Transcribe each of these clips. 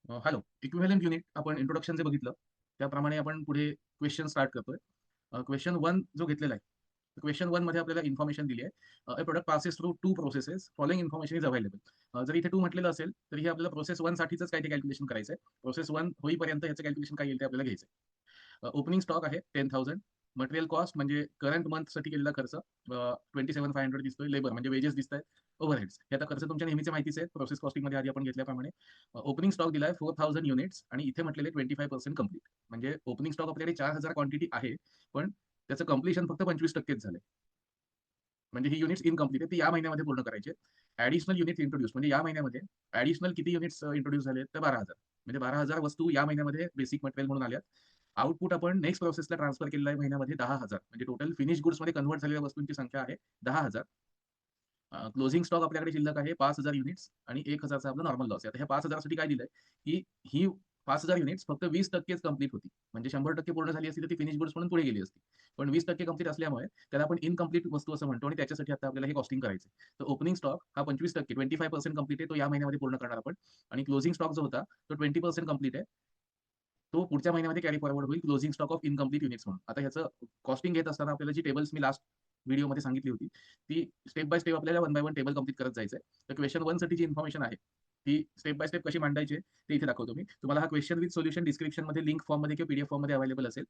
Hello. Equivalent unit आपण introduction जे बघितलं, त्याप्रमाणे आपण पुढे क्वेश्चन स्टार्ट करतोय. क्वेश्चन 1 जो घेतलेला आहे. क्वेश्चन 1 मध्ये आपल्याला इन्फॉर्मेशन दिली आहे. A product passes through 2 processes. Following information is available. जर इथे 2 म्हटलेलं असेल, तर हे आपल्याला प्रोसेस 1 साठीच काही कॅल्क्युलेशन करायचं आहे. प्रोसेस 1 होईपर्यंत ह्याचं कॅल्क्युलेशन काय येईल ते आपल्याला घ्यायचं आहे. ओपनिंग स्टॉक आहे 10,000. मटेरियल कॉस्ट म्हणजे करंट मंथसाठी केलेला खर्च 27,500 दिसतोय. लेबर म्हणजे वेजेस दिसत आहेत. ओव्हरहेड्स हे आता खर्च तुमच्या नेहमीचे माहितीच आहे. प्रोसेस कॉस्टिंगमध्ये आधी आपण घेतल्याप्रमाणे. ओपनिंग स्टॉक दिलाय 4,000 युनिट्स आणि इथे म्हटलेले 25% कंप्लीट. म्हणजे ओपनिंग स्टॉक आपल्याकडे 4,000 क्वांटिटी आहे, पण त्याचं कंप्लीशन फक्त 25%च झालंय. म्हणजे ही युनिट्स इनकम्प्लीट आहे, ती या महिन्यामध्ये पूर्ण करायचे. ॲडिशनल युनिट्स इंट्रोड्यूस म्हणजे या महिन्यामध्ये ॲडिशनल किती युनिट्स इंट्रोड्यूस झाले तर 12,000. म्हणजे 12,000 वस्तू या महिन्यामध्ये बेसिक मटेरियल म्हणून आल्यात. आउटपुट आपण नेक्स्ट प्रोसेसला ट्रान्सफर केलेला आहे महिन्यामध्ये 10,000. म्हणजे टोटल फिनिश गुड्समध्ये कन्व्हर्ट झालेल्या वस्तूंची संख्या आहे 10,000. क्लोजिंग स्टॉक आपल्याकडे शिल्लक आहे 5,000 युनिट्स आणि 1,000 चा आपला नॉर्मल लॉस आहे. आता ह्या 5,000 साठी काय दिलंय, की ही 5,000 युनिट्स फक्त 20%च कंप्लीट होती. म्हणजे 100% पूर्ण झाली असती तर ती फिनिश गुड्स म्हणून पुढे गेली असती. पण 20% कंप्लीट असल्यामुळे त्याला आपण इनकम्प्लीट वस्तू असं म्हणतो आणि त्याच्यासाठी आता आपल्याला हे कॉस्टिंग करायचं आहे. तर ओपनिंग स्टॉक हा 25% 25% कंप्लीट आहे. तो या महिन्यामध्ये पूर्ण करणार आपण आणि क्लोजिंग स्टॉक जो होता तो 20% कंप्लीट आहे. तो पुढच्या महिन्यामध्ये कॅरी फॉरवर्ड होईल closing stock of incomplete units म्हणून. आता ह्याचं कॉस्टिंग घेत असताना आपल्याला जी टेबल्स मी लास्ट व्हिडिओमध्ये सांगितली होती, ती स्टेप बाय स्टेप आपल्याला one by one table complete करत जायचं आहे. तर क्वेश्चन 1 साठी जी इन्फॉर्मेशन आहे, ती स्टेप बाय स्टेप कशी मांडायची ते इथे दाखवतो मी. तुम्हाला हा क्वेश्चन विथ सोल्युशन डिस्क्रिप्शनमध्ये लिंक फॉर्ममध्ये किंवा पीडीएफ फॉर्ममध्ये अवेलेबल असेल.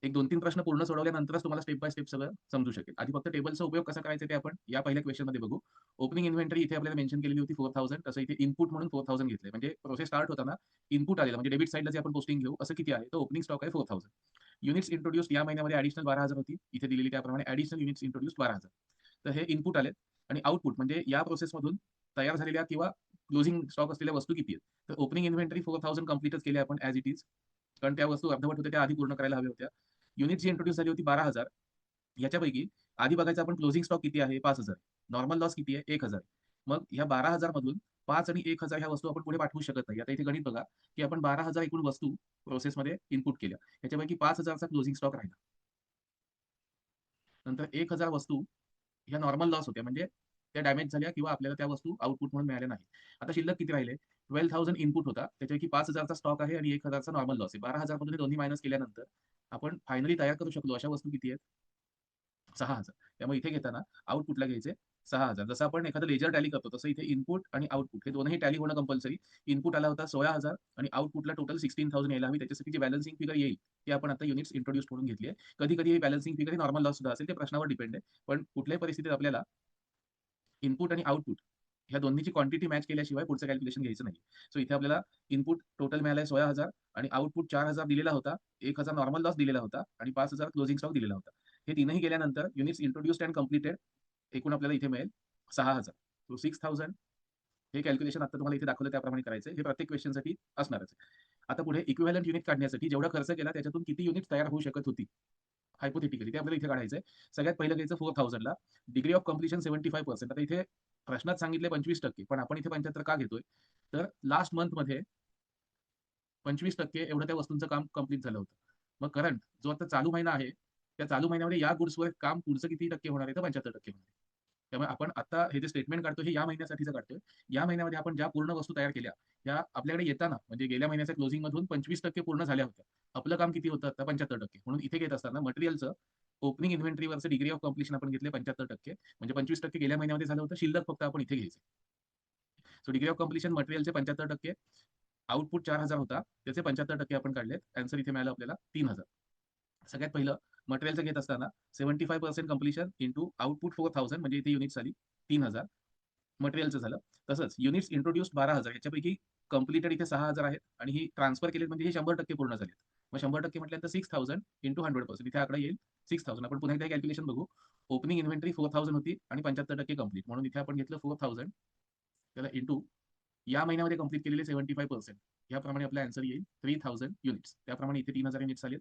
एक 2-3 प्रश्न पूर्ण सोडवल्यानंतरच तुम्हाला स्टेप बाय स्टेप सगळं समजू शकेल. आधी फक्त टेबलचा उपयोग कसा करायचा ते आपण या पहिल्या क्वेश्चनमध्ये बघू. ओपनिंग इन्व्हेंटरी इथे आपल्याला मेन्शन केलेली होती 4,000. तसं इथे इनपुट म्हणून 4,000 घेतलंय. म्हणजे प्रोसेस स्टार्ट होताना इनपुट आलेलं म्हणजे डेबिट साइडला जे आपण पोस्टिंग घेऊ असं किती आहे? तर ओपनिंग स्टॉक आहे 4,000. युनिट्स इंट्रोड्यूस्ड या महिन्यामध्ये ॲडिशनल 12,000 होती. इथे दिलेली त्याप्रमाणे ॲडिशनल युनिट्स इंट्रोड्यूस्ड 12,000. तर हे इनपुट आलेत आणि आउटपुट म्हणजे या प्रोसेसमधून तयार झालेल्या किंवा क्लोजिंग स्टॉक असलेल्या वस्तू किती आहेत? तर ओपनिंग इन्व्हेंटरी 4,000 कंप्लीटच केली आपण ॲज इट इज. कारण त्या वस्तू अर्धवट होत्या त्या आधी पूर्ण करायला हव्या होत्या. युनिट जी इंट्रोड्यूस झाली होती 12,000. याच्यापैकी आधी बघायचं आपण क्लोजिंग स्टॉक किती आहे? 5,000. नॉर्मल लॉस किती आहे? 1,000. मग ह्या 12,000 मधून 5 आणि 1,000 ह्या वस्तू आपण पुढे पाठवू शकत नाही. आता इथे गणित बघा, की आपण 12,000 एकूण वस्तू प्रोसेसमध्ये इनपुट केल्या. ह्याच्यापैकी 5,000 चा क्लोजिंग स्टॉक राहिला. नंतर 1,000 वस्तू ह्या नॉर्मल लॉस होत्या म्हणजे त्या डॅमेज झाल्या किंवा आपल्याला त्या वस्तू आउटपुट म्हणून मिळाल्या नाही. आता शिल्लक किती राहिले? 12,000 इनपुट होता. त्याच्यापैकी 5,000 चा स्टॉक आहे आणि 1,000 चा नॉर्मल लॉस आहे. 12,000 मधून हे दोन्ही मायनस केल्यानंतर आपण फायनली तयार करू शकलो अशा वस्तू किती आहेत? 6,000. त्यामुळे इथे घेताना आउटपुटला घ्यायचे 6,000. जसं आपण एखादं लेजर टॅली करतो तसं इथे इनपुट आणि आउटपुट हे दोनही टॅली होणं कंपल्सरी. इनपुट आला होता 16,000 आणि आउटपुटला टोटल 16,000 यायला हवी. त्याच्यासाठी जी बॅलन्सिंग फिगर येईल ती आपण आता युनिट्स इंट्रोड्यूस म्हणून घेतली आहे. कधी-कधी ही बॅलन्सिंग फिगर ही नॉर्मल लॉस सुद्धा असेल. ते प्रश्नावर डिपेंड आहे. पण कुठल्याही परिस्थितीत आपल्याला इनपुट आणि आउटपुट ह्या दोन्हीची क्वांटिटी मॅच केल्याशिवाय पुढचं कॅल्क्युलेशन घ्यायचं नाही. सो इथे आपल्याला इनपुट टोटल मिळालंय 16,000 आणि आउटपुट 4,000 दिलेला होता. 1,000 नॉर्मल लॉस दिलेला होता आणि 5,000 क्लोजिंग स्टॉक दिलेला होता. हे तीनही गेल्यानंतर युनिट्स इंट्रोड्यूस्ड अँड कंप्लीटेड एकूण आपल्याला इथे मिळेल 6,000. सो 6,000 हे कॅल्क्युलेशन आता तुम्हाला इथे दाखवलं त्याप्रमाणे करायचं हे प्रत्येक क्वेश्चनसाठी असणारच. आता पुढे इक्विव्हॅलंट युनिट काढण्यासाठी जेवढा खर्च केला त्याच्यातून किती युनिट तयार होऊ शकत होती? हायपोथेटिकली ते आपल्याला इथे काढायचंय. सगळ्यात पहिलं घ्यायचं 4,000 ला. Degree of completion 75%. आता इथे प्रश्नात सांगितले 25% पण आपण इथे 75 का घेतोय? तर लास्ट मंथमध्ये 25% एवढं त्या वस्तूंचं काम कंप्लीट झालं होतं. मग करंट जो आता चालू महिना आहे, त्या चालू महिन्यामध्ये या गुड्सवर काम पुढचं किती टक्के होणार आहे? तर 75% होणार आहे. त्यामुळे आपण आता हे जे स्टेटमेंट काढतोय हे या महिन्यासाठीचं काढतोय. या महिन्यामध्ये आपण ज्या पूर्ण वस्तू तयार केल्या, त्या आपल्याकडे येताना म्हणजे गेल्या महिन्याच्या क्लोजिंगमधून 25% पूर्ण झाल्या होत्या. आपलं काम किती होतं? आता 75%. म्हणून इथे घेत असताना मटेरियलचं ओपनिंग इन्व्हेंटरीवरचं डिग्री ऑफ कंप्लीशन आपण घेतले 75%. म्हणजे 25% गेल्या महिन्यामध्ये झालं होतं. शिल्लक फक्त आपण इथे घ्यायचं. सो डिग्री ऑफ कंप्लीशन मटेरियलचे 75%, आउटपुट 4,000 होता. त्याचे 75% आपण काढलेत. आन्सर इथे मिळालं आपल्याला 3,000. सगळ्यात पहिलं मटेरियलचं घेत असताना 75% कंप्लीशन इंटू आउटपुट 4,000 म्हणजे इथे युनिट्स आली 3,000 मटेरियलचं झालं. तसंच युनिट्स इंट्रोड्यूस्ड 12,000 याच्यापैकी कंप्लीटेड इथे 6,000 आहेत आणि ही ट्रान्सफर केलेत म्हणजे हे 100% पूर्ण झालेत. मग 100% म्हटल्यानंतर 6,000 इंटू 100% इथे आकडा येईल 6,000. आपण पुन्हा एकदा कॅल्क्युलेशन बघू. ओपनिंग इन्व्हेंटरी 4,000 होती आणि 75% कंप्लीट म्हणून इथे आपण घेतलं 4,000 त्याला इंटू या महिन्यामध्ये कंप्लीट केलेले 75% याप्रमाणे आपला आन्सर येईल 3,000 युनिट्स. त्याप्रमाणे इथे 3,000 युनिट्स आलेत.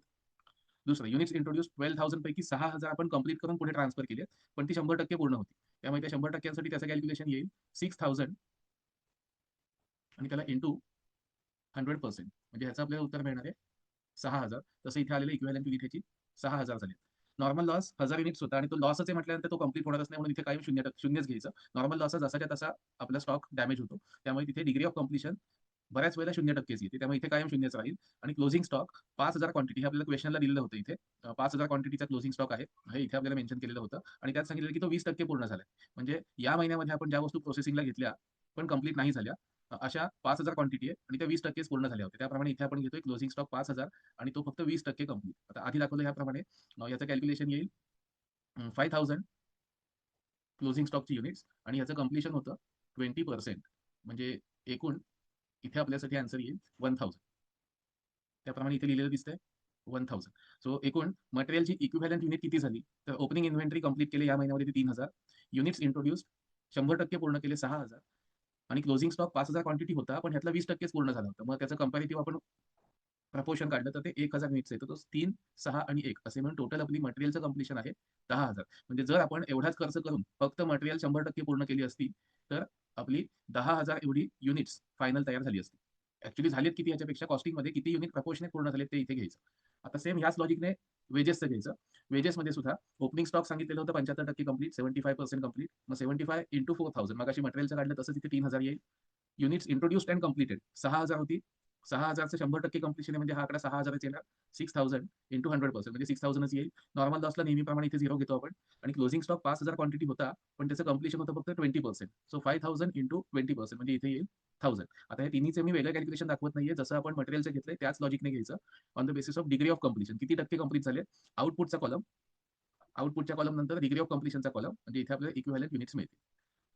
दुसरं युनिट्स इंट्रोड्यूस 12,000 पैकी 6,000 आपण कंप्लीट करून पुढे ट्रान्सफर केले. पण ती 100% पूर्ण होती. त्यामुळे त्या 100% त्याचं कॅल्क्युलेशन येईल 6,000 आणि त्याला इंटू 100% म्हणजे ह्याचं आपल्याला उत्तर मिळणार आहे 6,000. तसं इथे आलेलं इक्विव्हॅलंट युनिट ह्याची 6,000 झाले. नॉर्मल लॉस 1,000 युनिट्स होता आणि तो लॉसच आहे म्हटल्यानंतर तो कंप्लीट होणारच नाही म्हणून इथे काही शून्यच घ्यायचं. नॉर्मल लॉस जसाच्या तसा आपला स्टॉक डॅमेज होतो. त्यामुळे तिथे डिग्री ऑफ कंप्लीशन बऱ्याच वेळेला 0% येते. त्यामुळे इथे कायम शून्यच राहील आणि क्लोजिंग स्टॉक 5,000 क्वांटिटी हे आपल्याला क्वेश्चनला दिलेलं होतं इथे. 5,000 क्वांटिटीचा क्लोजिंग स्टॉक आहे. हे इथे आपल्याला मेन्शन केलेलं होतं आणि त्यात सांगितलेलं की तो 20% पूर्ण झालाय. म्हणजे या महिन्यामध्ये आपण ज्या वस्तू प्रोसेसिंगला घेतल्या, पण कंप्लीट नाही झाल्या, अशा 5,000 क्वांटिटी आहे आणि त्या 20%च पूर्ण झाल्या होत्या. त्याप्रमाणे इथे आपण घेतोय क्लोजिंग स्टॉक 5,000 आणि तो फक्त 20% कंप्लीट. आता आधी दाखवलं याप्रमाणे याचं कॅल्क्युलेशन येईल 5,000 क्लोजिंग स्टॉकची युनिट्स आणि याचं कंप्लीशन होतं 20%. म्हणजे एकूण इथे आपल्यासाठी आन्सर येईल 1,000. त्याप्रमाणे इथे लिहिलेलं दिसतंय 1,000. सो एकूण मटेरियलची इक्विव्हॅलंट युनिट किती झाली? तर ओपनिंग इन्व्हेंटरी कंप्लीट केले या महिन्यामध्ये ते 3,000. युनिट्स इंट्रोड्यूस्ड 100% पूर्ण केले 6,000 आणि क्लोजिंग स्टॉक 5,000 क्वांटिटी होता, पण ह्यातला 20%च पूर्ण झाला होता. मग त्याचं कंपॅरेटिव्ह आपण प्रपोर्शन काढलं तर ते 1,000 युनिट्स येतं. तो 3, 6 आणि 1 असे म्हणून टोटल आपली मटेरियलचं कंप्लीशन आहे 10,000. म्हणजे जर आपण एवढाच खर्च करून फक्त मटेरियल 100% पूर्ण केली असती, तर आपली 10,000 एवढी युनिट्स फायनल तयार झाली असती. ऍक्च्युली झालेत किती याच्यापेक्षा कॉस्टिंगमध्ये किती युनिट प्रपोर्शनेट पूर्ण झालेत ते इथे घ्यायचं. आता सेम ह्याच लॉजिकने वेजेसचं घ्यायचं. वेजेसमध्ये सुद्धा ओपनिंग स्टॉक सांगितलेलं होतं 75% कंप्लीट, 75% कंप्लीट. मग 75 इंटू 4,000 मगाशी मटेरियलचं काढलं तसंच इथे 3,000 येईल. युनिट्स इंट्रोड्युस्ड अँड कंप्लीटेड 6,000 होती. 6,000चं 100% कंप्लीशन आहे म्हणजे हा आकडा 6,000च येणार. 6,000 इंटू 100% म्हणजे 6,000च येईल. नॉर्मल लॉसला नेहमीप्रमाणे इथे 0 घेतो आपण आणि क्लोजिंग स्टॉक 5,000 क्वांटिटी होता, पण त्याचं कंप्लीशन होतं फक्त 20%. सो 5,000 इंटू 20% म्हणजे इथे येईल 1,000. आता हे तिन्हीचे मी वेगळं कॅल्क्युलेशन दाखवत नाहीये. जसं आपण मटेरियलचं घेतलंय त्याच लॉजिकने घ्यायचं. On the basis of degree of completion किती टक्के कंप्लीट झाले. आउटपुटचा कॉलम, आउटपुटच्या कॉलम नंतर डिग्री ऑफ कंप्लीशनचा कॉलम म्हणजे इथे आपल्याला इक्विव्हॅलंट युनिट्स मिळतील.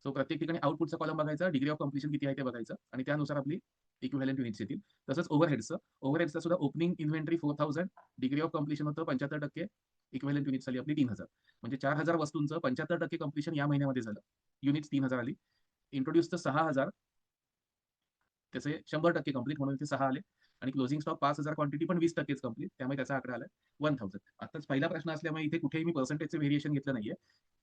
सो प्रत्येक ठिकाणी आउटपुटचा कॉलम बघायचा, डिग्री ऑफ कंप्लीशन किती आहे ते बघायचं आणि त्यानुसार आपली इक्विव्हॅलंट युनिट्स येतील. तसंच ओव्हरहेड्सचा सुद्धा opening inventory 4,000, degree of completion होतं 75%, इक्विव्हॅलंट युनिट्स आली आपली 3,000. म्हणजे 4,000 वस्तूंचं 75% कंप्लीशन या महिन्यामध्ये झालं. युनिट्स 3,000 आली. इंट्रोड्यूसचं 6,000 त्याचे 100% कंप्लीट म्हणून इथे 6 आले आणि क्लोजिंग स्टॉक 5,000 क्वांटिटी पण 20%च कंप्लीट त्यामुळे त्याचा आकडा आला 1,000. आताच पहिला प्रश्न असल्यामुळे इथे कुठेही मी पर्सेंटेजचं व्हेरिएशन घेतलं नाहीये.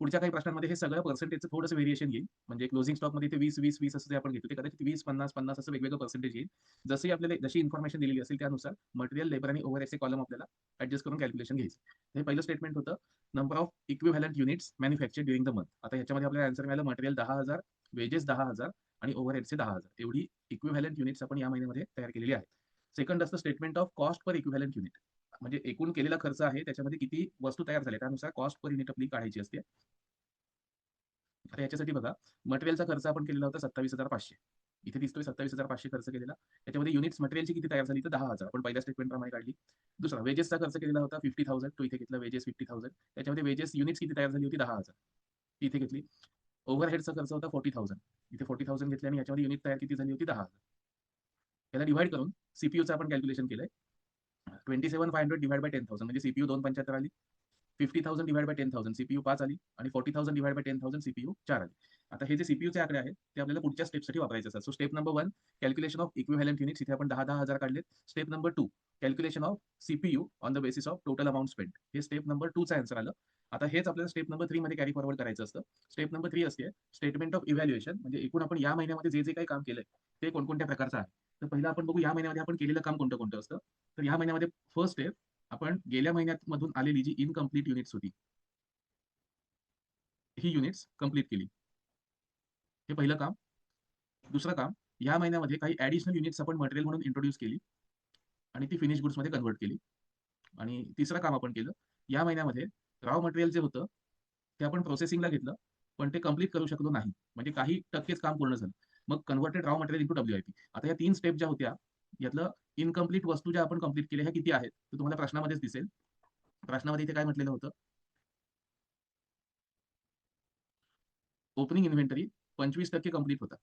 पुढच्या काही प्रश्नांमध्ये हे सगळं पर्सेंटेजचं थोडंसं व्हेरिएशन येईल. म्हणजे क्लोजिंग स्टॉकमध्ये इथे 20, 20, 20 असं जे आपण घेतो ते कदाचित 20, 50, 50 असं वेगवेगळं पर्सेंटेज येईल. जशी आपल्याला जशी इन्फॉर्मेशन दिलेली असेल त्यानुसार मटेरियल, लेबर आणि ओव्हरहेडचे कॉलम आपल्याला ऍडजस्ट करून कॅल्क्युलेशन घ्यायचं. हे पहिलं स्टेटमेंट होतं number of equivalent units manufacture during the month. आता ह्याच्यामध्ये आपल्याला आन्सर मिळालं मटेरियल 10,000, वेजेस 10,000 आणि ओव्हरहेडचे 10,000 एवढी इक्विव्हॅलंट युनिट्स आपण या महिन्यामध्ये तयार केलेली आहे. सेकंड असतं statement of cost per equivalent unit. म्हणजे एकूण केलेला खर्च आहे त्याच्यामध्ये किती वस्तू तयार झाल्या त्यानुसार कॉस्ट पर युनिट आपली काढायची असते. आता याच्यासाठी बघा मटेरियलचा खर्च आपण केलेला होता 27,500. इथे दिसतोय 27,500 खर्च केलेला. त्याच्यामध्ये युनिट्स मटेरियलची किती तयार झाली तर 10,000 आपण पहिल्या स्टेटमेंट प्रमाणे काढली. दुसरा वेजेसचा खर्च केलेला होता 50,000 तो इथे घेतला वेजेस 50,000. त्याच्यामध्ये वेजेस युनिट्स किती तयार झाली होती 10,000 इथे घेतली. ओव्हरहेडचा खर्च होता 40,000 इथे 40,000 घेतले आणि याच्यामध्ये युनिट तयार किती झाली होती 10,000. याला डिवाइड करून सीपीयूचं आपण कॅल्क्युलेशन केलंय 27,500 डिवाइड बाय 10,000 म्हणजे सीपीयू 275 आली. 50,000 डिवाइड बाय 10,000 सीपीयू 5 आली आणि 40,000 डिवाइड बाय 10,000 सीपीयू 4 आली. आता हे जे सीपीयूचे आकडे आहेत ते आपल्याला पुढच्या स्टेपसाठी वापरायचे असतात. So step number 1 calculation of equivalent units इथे आपण 10,000 काढलेत. Step number 2 calculation of CPU on the basis of total amount spend. हे स्टेप नंबर 2 चा आन्सर आलं. आता हेच आपल्याला स्टेप नंबर 3 मध्ये कॅरी फॉरवर्ड करायचं असतं. स्टेप नंबर 3 असते स्टेटमेंट ऑफ इव्हॅल्युएशन म्हणजे एकूण आपण या महिन्यामध्ये जे जे काही काम केलंय ते कोणकोणत्या प्रकारचं आहे. तर पहिलं आपण बघू या महिन्यामध्ये आपण केलेलं काम कोणतं कोणतं असतं. तर या महिन्यामध्ये फर्स्ट स्टेप आपण गेल्या महिन्यात मधून आलेली जी इनकम्प्लीट युनिट्स होती ही युनिट्स कंप्लीट केली. हे पहिलं काम. दुसरं काम या महिन्यामध्ये काही ऍडिशनल युनिट्स आपण मटेरियल म्हणून इंट्रोड्यूस केली आणि ती फिनिश गुड्स मध्ये कन्व्हर्ट केली. आणि तिसरं काम आपण केलं या महिन्यामध्ये रॉ मटेरियल जे होतं ते आपण प्रोसेसिंगला घेतलं पण ते कंप्लीट करू शकलो नाही म्हणजे काही टक्केच काम पूर्ण झालं. मग converted raw material into WIP. आता या 3 स्टेप ज्या होत्या यातलं इनकम्प्लीट वस्तू ज्या आपण कंप्लीट केल्या ह्या किती आहेत ते तुम्हाला प्रश्नामध्येच दिसेल. प्रश्नामध्ये इथे काय म्हटलेलं होतं ओपनिंग इन्व्हेंटरी 25% कंप्लीट होता.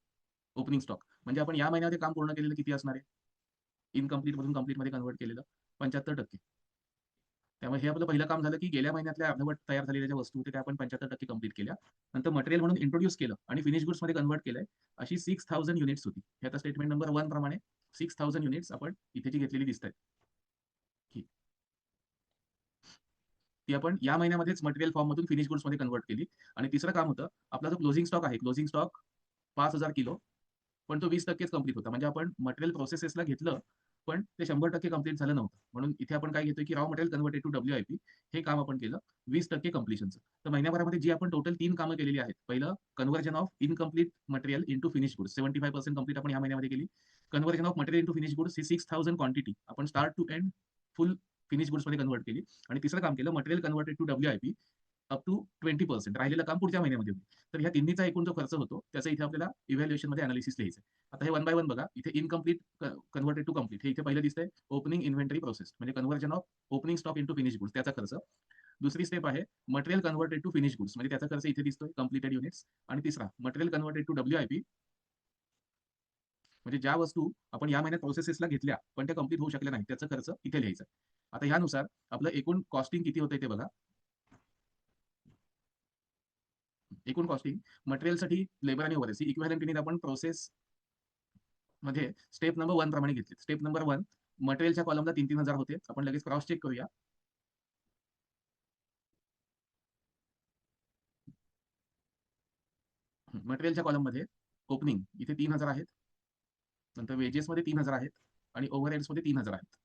ओपनिंग स्टॉक म्हणजे आपण या महिन्यामध्ये काम पूर्ण केलेलं किती असणार आहे इनकम्प्लीट मधून कंप्लीट मध्ये कन्व्हर्ट केलेलं 75%. त्यामुळे हे आपलं पहिलं काम झालं की गेल्या महिन्यातल्या अर्धवट तयार झालेल्या ज्या वस्तू होत्या त्या आपण 75% कंप्लीट केल्या. नंतर मटेरियल म्हणून इंट्रोड्यूस केलं आणि फिनिश गुड्स मध्ये कन्व्हर्ट केलंय अशी 6,000 युनिट्स होती. हे आता स्टेटमेंट नंबर 1 प्रमाणे 6,000 युनिट्स आपण इथे जी घेतलेली दिसत आहेत ती आपण या महिन्यामध्येच मटेरियल फॉर्म मधून फिनिश गुड्स मध्ये कन्व्हर्ट केली. आणि तिसरं काम होतं आपला जो क्लोजिंग स्टॉक आहे क्लोजिंग स्टॉक 5,000 किलो पण तो 20%च कंप्लीट होता. म्हणजे आपण मटेरियल प्रोसेसेसला घेतलं पण ते 100% कंप्लीट झालं नव्हतं. म्हणून इथे आपण काय घेतोय, की raw material converted to WIP हे काम आपण केलं 20% कंप्लिशनचं. तर महिन्याभरामध्ये जी आपण टोटल 3 कामं केलेली आहेत. पहिलं conversion of incomplete material into finish goods 75% complete आपण या महिन्यामध्ये केली. Conversion of material into finish goods ही 6000 क्वांटिटी आपण start to end full finish गुड्समध्ये कन्व्हर्ट केली. आणि तिसरं काम केलं material converted to WIP up to 20% राहिलेलं काम पुढच्या महिन्यामध्ये होईल. तर ह्या तिन्हीचा एकूण जो खर्च होतो त्याचा इथे आपल्याला इव्हॅल्युएशनमध्ये अनालिसिस लिहायचं आहे. आता हे वन बाय वन बघा. इथे इनकम्प्लीट कन्व्हर्टेड टू कंप्लीट हे इथे पहिलं दिसतंय ओपनिंग इन्व्हेंटरी प्रोसेस म्हणजे conversion of opening stock into finish goods त्याचा खर्च. दुसरी स्टेप आहे material converted to finish goods म्हणजे त्याचा खर्च इथे दिसतोय कंप्लीटेड युनिट्स. आणि तिसरा मटेरियल कन्व्हर्टेड टू WIP म्हणजे ज्या वस्तू आपण या महिन्यात प्रोसेसेसला घेतल्या पण त्या कंप्लीट होऊ शकल्या नाही त्याचा खर्च इथे लिहायचा. आता ह्यानुसार आपलं एकूण कॉस्टिंग किती होतंय ते बघा. एकूण कॉस्टिंग मटेरियलसाठी लेबर आणि ओव्हरहेड्स इक्विव्हॅलेंट युनिट आपण प्रोसेस मध्ये स्टेप नंबर 1 प्रमाणे घेतले. स्टेप नंबर 1 मटेरियलच्या कॉलमला 3,000 होते. आपण लगेच क्रॉस चेक करूया. मटेरियलच्या कॉलममध्ये ओपनिंग इथे 3,000 आहेत. नंतर वेजेसमध्ये 3,000 आहेत आणि ओव्हरहेड्समध्ये 3,000 आहेत.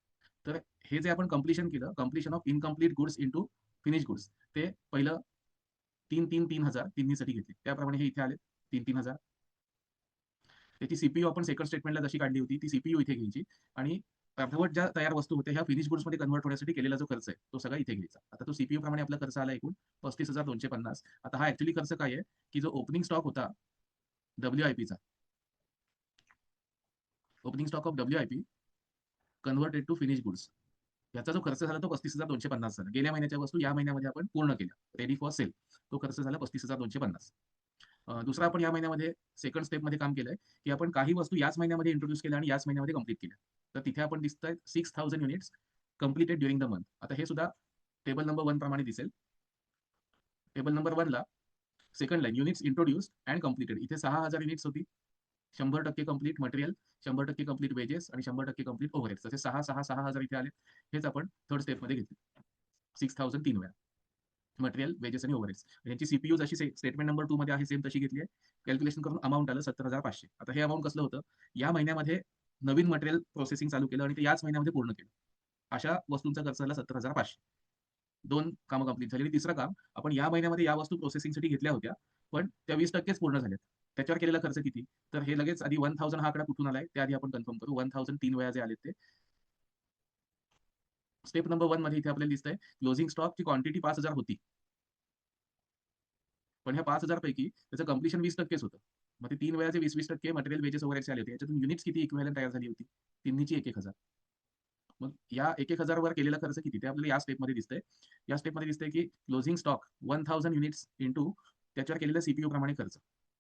तर हे जे आपण कंप्लिशन केलं, completion of incomplete goods into finish goods ते पहिलं 3,000 तिन्हीसाठी घेतले. त्याप्रमाणे हे इथे आले 3,000. त्याची सीपीयू आपण सेकंड स्टेटमेंटला जशी काढली होती ती सीपीयू इथे घ्यायची आणि अर्धवट ज्या तयार वस्तू होत्या ह्या फिनिश गुड्समध्ये कन्व्हर्ट होण्यासाठी केलेला जो खर्च आहे तो सगळा इथे घ्यायचा. आता तो सीपीयू प्रमाणे आपला खर्च आला एकूण 35,250. आता हा ऍक्च्युली खर्च काय आहे की जो ओपनिंग स्टॉक होता WIPचा opening stock of WIP converted to finish goods याचा जो खर्च झाला तो 35,250 झाला. गेल्या महिन्याच्या वस्तू या महिन्यामध्ये आपण पूर्ण केल्या रेडी फॉर सेल. तो खर्च झाला 35,250. दुसरा आपण या महिन्यामध्ये सेकंड स्टेपमध्ये काम केलंय की आपण काही वस्तू याच महिन्यामध्ये इंट्रोड्यूस केल्या आणि याच महिन्यामध्ये कंप्लीट केल्या. तर तिथे आपण दिसतंय 6,000 units completed during the month. आता हे सुद्धा टेबल नंबर 1 प्रमाणे दिसेल. टेबल नंबर 1 ला second line units introduced and completed इथे 6,000 युनिट्स होती. 100% कंप्लीट मटेरियल, 100% कंप्लीट वेजेस आणि 100% कंप्लीट ओव्हरहेड्स असे 6,000 इथे आले. हेच आपण थर्ड स्टेपमध्ये घेतले. 6,000 3 वेळा मटेरियल, वेजेस आणि ओव्हरहेड्स. यांची सीपीयू जशी स्टेटमेंट नंबर 2 मध्ये आहे सेम तशी घेतली आहे. कॅल्क्युलेशन करून अमाउंट आलं 70,500. आता हे अमाउंट कसलं होतं या महिन्यामध्ये नवीन मटेरियल प्रोसेसिंग चालू केलं आणि ते याच महिन्यामध्ये पूर्ण केलं. अशा वस्तूंचा खर्च झाला 70,500. 2 कामं कंप्लीट झाली. आणि तिसरं काम आपण या महिन्यामध्ये या वस्तू प्रोसेसिंगसाठी घेतल्या होत्या पण त्या 20%च पूर्ण झाल्यात. त्याच्यावर केलेला खर्च किती? तर हे लगेच आधी 1,000 हा आकडा कुठून आलाय ते आधी आपण कन्फर्म करू. 1,000 3 वेळा जे आले ते स्टेप नंबर 1 मध्ये इथे आपल्याला दिसतंय क्लोजिंग स्टॉकची क्वांटिटी 5,000 होती. पण ह्या 5,000 पैकी त्याचं कंप्लिशन 20%च होतं. मग ते 3 वेळाचे 20% मटेरियल वेजेस वगैरे आले होते. याच्यातून युनिट्स किती इक्विव्हॅलेंट तयार झाली होती? तिन्हीची 1,000. मग या 1,000 वर केलेला खर्च किती? ते आपल्याला या स्टेपमध्ये दिसतंय. या स्टेपमध्ये दिसतंय की क्लोजिंग स्टॉक 1,000 युनिट्स इंटू त्याच्यावर केलेला सीपीयू प्रमाणे खर्च.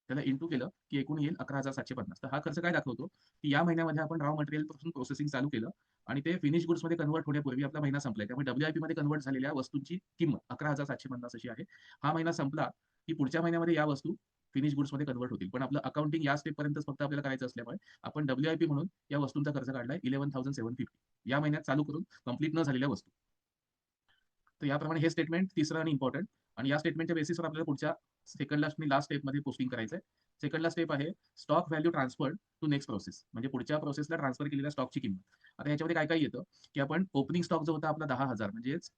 त्याला इंटू केलं की एकूण येईल 11,750. तर हा खर्च काय दाखवतो की या महिन्यामध्ये आपण रॉ मटेरियल पासून प्रोसेसिंग चालू केलं आणि ते फिनिश गुड्स मध्ये कन्व्हर्ट होण्यापूर्वी आपला महिना संपलाय. त्यामुळे WIP मध्ये कन्व्हर्ट झालेल्या वस्तूंची किंमत 11,750 अशी आहे. हा महिना संपला की पुढच्या महिन्यामध्ये या वस्तू फिनिश गुड्स मध्ये कन्व्हर्ट होतील. पण आपलं अकाउंटिंग या स्टेप पर्यंत फक्त आपल्याला करायचं असल्यामुळे आपण WIP म्हणून या वस्तूंचा खर्च काढलाय 11,750 या महिन्यात चालू करून कंप्लीट न झालेल्या वस्तू. तर याप्रमाणे हे स्टेटमेंट तिसरं आणि इम्पॉर्टंट. आणि या स्टेटमेंटच्या बेसिसवर आपल्याला पुढच्या सेकंड आणि लास्ट स्टेपमध्ये पोस्टिंग करायचं आहे. सेकंडला स्टेप आहे stock value transfer to next process म्हणजे पुढच्या प्रोसेसला ट्रान्सफर केलेल्या स्टॉकची किंमत. आता याच्यामध्ये काय काय येतं की आपण ओपनिंग स्टॉक जो होता आपला 10,000 म्हणजेच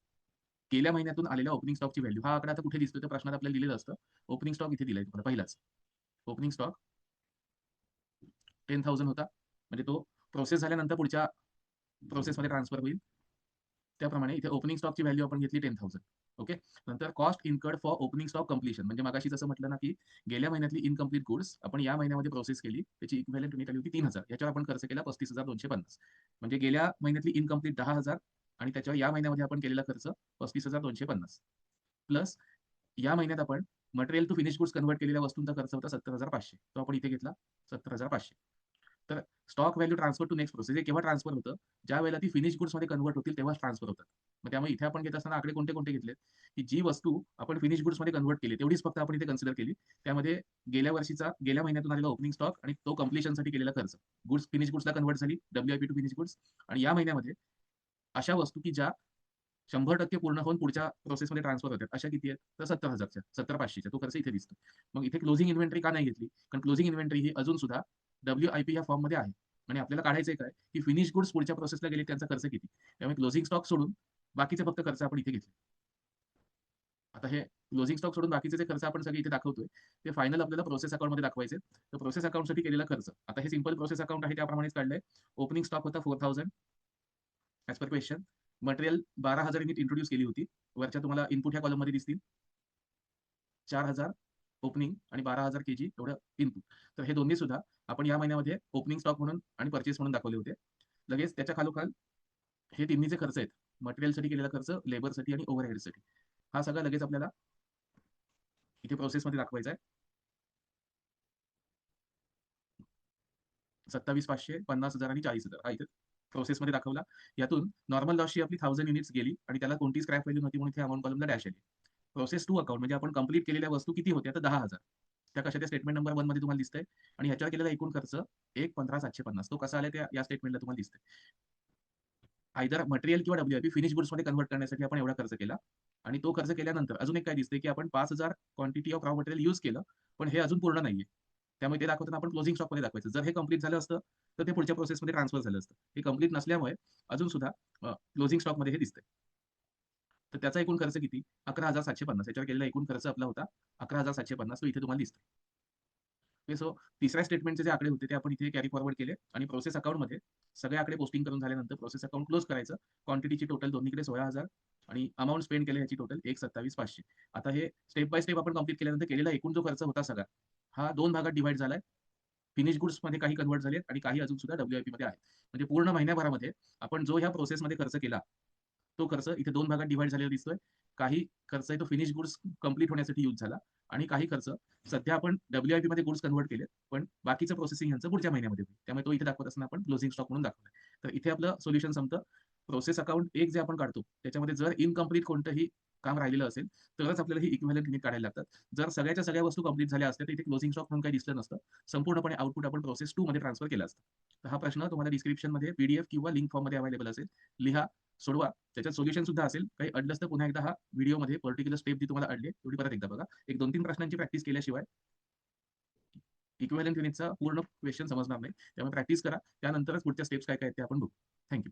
गेल्या महिन्यातून आलेल्या ओपनिंग स्टॉकची व्हॅल्यू हा आकडा आता कुठे दिसतो त्या प्रश्नात आपल्याला दिलेलं असतं. ओपनिंग स्टॉक इथे दिलाय तुम्हाला पहिलाच. ओपनिंग स्टॉक 10,000 होता म्हणजे तो प्रोसेस झाल्यानंतर पुढच्या प्रोसेसमध्ये ट्रान्सफर होईल. त्याप्रमाणे इथे ओपनिंग स्टॉकची व्हॅल्यू आपण घेतली 10,000. ओके. नंतर cost incurred for opening stock completion म्हणजे मगाशी जसं म्हटलं ना की गेल्या महिन्यातली इनकम्प्लीट गुड्स आपण या महिन्यामध्ये प्रोसेस केली त्याची इक्विव्हॅलेंट युनिट आली होती 3,000. याच्यावर आपण खर्च केला 35,250. म्हणजे गेल्या महिन्यातली इनकम्प्लीट 10,000 आणि त्याच्यावर या महिन्यामध्ये आपण केलेला खर्च 35,250 प्लस या महिन्यात आपण material to finish goods convert केलेल्या वस्तूंचा खर्च होता 70,500. तो आपण इथे घेतला 70,500. तर stock value transfer to next process हे केव्हा ट्रान्सफर होतं? ज्या वेळेला ती फिनिश गुड्स मध्ये कन्व्हर्ट होतील तेव्हाच ट्रान्सफर होतात. मग त्यामुळे इथे आपण घेत असताना आकडे कोणते कोणते घेतलेत की जी वस्तू आपण फिनिश गुड्स मध्ये कन्व्हर्ट केली तेवढीच फक्त आपण इथे कन्सिडर केली. त्यामध्ये गेल्या वर्षीचा गेल्या महिन्यातून आलेला ओपनिंग स्टॉक आणि तो कंप्लिशनसाठी केलेला खर्च गुड्स फिनिश गुड्सला कन्व्हर्ट झाली WIP टू फिनिश गुड्स. आणि या महिन्यामध्ये अशा वस्तू की ज्या 100% पूर्ण होऊन पुढच्या प्रोसेसमध्ये ट्रान्सफर होतात अशा किती आहेत तर 70,000च्या 70,500च्या तो खर्च इथे दिसतो. मग इथे क्लोजिंग इन्व्हेंटरी का नाही घेतली? कारण क्लोजिंग इन्व्हेंटरी ही अजून सुद्धा WIP या फॉर्म मध्ये आहे. आणि आपल्याला काढायचंय काय, की फिनिश गुड्स पुढच्या प्रोसेसला गेले त्यांचा खर्च किती. त्यामुळे क्लोजिंग स्टॉक सोडून बाकीचे फक्त खर्च आपण इथे घेतले. आता हे क्लोजिंग स्टॉक सोडून बाकीचे जे खर्च आपण सगळे इथे दाखवतोय, ते फायनल आपल्याला प्रोसेस अकाउंटमध्ये दाखवायचे. तर प्रोसेस अकाउंटसाठी केलेला खर्च. आता हे सिंपल प्रोसेस अकाउंट आहे त्याप्रमाणेच काढलंय. ओपनिंग स्टॉक होता 4000 as per question. Material 12,000 unit introduce केली होती. वरच्या तुम्हाला इनपुट ह्या कॉलममध्ये दिसतील. 4,000 ओपनिंग आणि 12,000 केजी एवढं इनपुट. तर हे दोन्ही सुद्धा आपण या महिन्यामध्ये ओपनिंग स्टॉक म्हणून आणि पर्चेस म्हणून दाखवले होते. लगेच त्याच्या खालोखाल हे तिन्ही खर्च आहेत. मटेरियलसाठी केलेला खर्च, लेबरसाठी आणि ओव्हरहेडसाठी. हा सगळा लगेच आपल्याला इथे प्रोसेसमध्ये दाखवायचा आहे. 27,500, 50,000 आणि 40,000 हा इथे प्रोसेसमध्ये दाखवला. यातून नॉर्मल लॉसची आपली 1000 युनिट्स गेली आणि त्याला कोणती स्क्रॅप व्हॅल्यू नव्हती म्हणून इथे अमाउंट कॉलमला डॅश आली. प्रोसेस 2 अकाउंट म्हणजे आपण कंप्लीट केलेल्या वस्तू किती होत्या तर 10,000. त्या कशा त्या स्टेटमेंट नंबर 1 मध्ये तुम्हाला दिसतंय आणि ह्याच्यावर केलेला एकूण खर्च 1,15,750 तो कसा आलाय त्या या स्टेटमेंटला तुम्हाला दिसतंय. आयदर मटेरियल किंवा डब्ल्यूआयपी फिनिश गुड्समध्ये कन्व्हर्ट करण्यासाठी आपण एवढा खर्च केला आणि तो खर्च केल्यानंतर अजून एक काय दिसतंय, की आपण 5,000 quantity of raw material use केलं, पण हे अजून पूर्ण नाहीये. त्यामुळे ते दाखवताना आपण क्लोजिंग स्टॉकमध्ये दाखवायचं. जर हे कंप्लीट झालं असतं, तर ते पुढच्या प्रोसेसमध्ये ट्रान्सफर झालं असतं. हे कंप्लीट नसल्यामुळे अजून सुद्धा क्लोजिंग स्टॉकमध्ये हे दिसतंय. तर त्याचा एकूण खर्च किती? 11,750 याच्यावर केलेला एकूण खर्च आपला होता 11,750 तो इथे तुम्हाला दिसतोय. सो तिसऱ्या स्टेटमेंटचे जे आकडे होते ते आपण इथे कॅरी फॉरवर्ड केले आणि प्रोसेस अकाउंटमध्ये सगळे आकडे पोस्टिंग करून झाल्यानंतर प्रोसेस अकाउंट क्लोज करायचं. क्वांटिटीची टोटल दोन्हीकडे 16,000 आणि अमाउंट स्पेंड केले याची टोटल 1,27,500. आता हे स्टेप बाय स्टेप आपण कंप्लीट केल्यानंतर केलेला एकूण जो खर्च होता सगळा, हा 2 भागात डिव्हाईड झालाय. फिनिश गुड्समध्ये काही कन्व्हर्ट झालेत आणि काही अजून सुद्धा डब्ल्यूआयपीमध्ये आहेत. म्हणजे पूर्ण महिन्याभरामध्ये आपण जो ह्या प्रोसेसमध्ये खर्च केला, तो खर्च इथे 2 भागात डिव्हाईड झालेला दिसतोय. काही खर्च आहे तो फिनिश गुड्स कंप्लीट होण्यासाठी यूज झाला आणि काही खर्च सध्या आपण डब्ल्यूआयपीमध्ये गुड्स कन्व्हर्ट केलेत, पण बाकीचं प्रोसेसिंग यांचं पुढच्या महिन्यामध्ये होईल. त्यामुळे तो इथे दाखवत असताना आपण क्लोजिंग स्टॉक म्हणून दाखवलाय. तर इथे आपलं सोल्युशन संपतं. प्रोसेस अकाउंट एक जे आपण काढतो, त्याच्यामध्ये जर इनकम्प्लीट कोणतंही काम राहिलेलं असेल, तरच आपल्याला ही इक्विव्हॅलंट युनिट काढायला लागतात. जर सगळ्याच्या सगळ्या वस्तू कंप्लीट झाल्या असत्या, तर इथे क्लोजिंग स्टॉक म्हणून काही दिसलं नसतं. संपूर्णपणे आउटपुट आपण प्रोसेस 2 मध्ये ट्रान्सफर केलं असतं. तर हा प्रश्न तुम्हाला डिस्क्रिप्शनमध्ये पीडीएफ किंवा लिंक फॉर्ममध्ये अवेलेबल असेल. लिहा, सोडवा. त्याच्यात सोल्युशन सुद्धा असेल. काही अडलंच तर पुन्हा एकदा हा व्हिडिओमध्ये पर्टिक्युलर स्टेप जी तुम्हाला अडली तेवढी परत एकदा बघा. एक 2-3 प्रश्नांची प्रॅक्टिस केल्याशिवाय इक्विव्हॅलंट युनिटचा पूर्ण क्वेश्चन समजणार नाही. त्यामुळे प्रॅक्टिस करा. त्यानंतरच पुढच्या स्टेप्स काय काय आहेत ते आपण बघू. Thank you.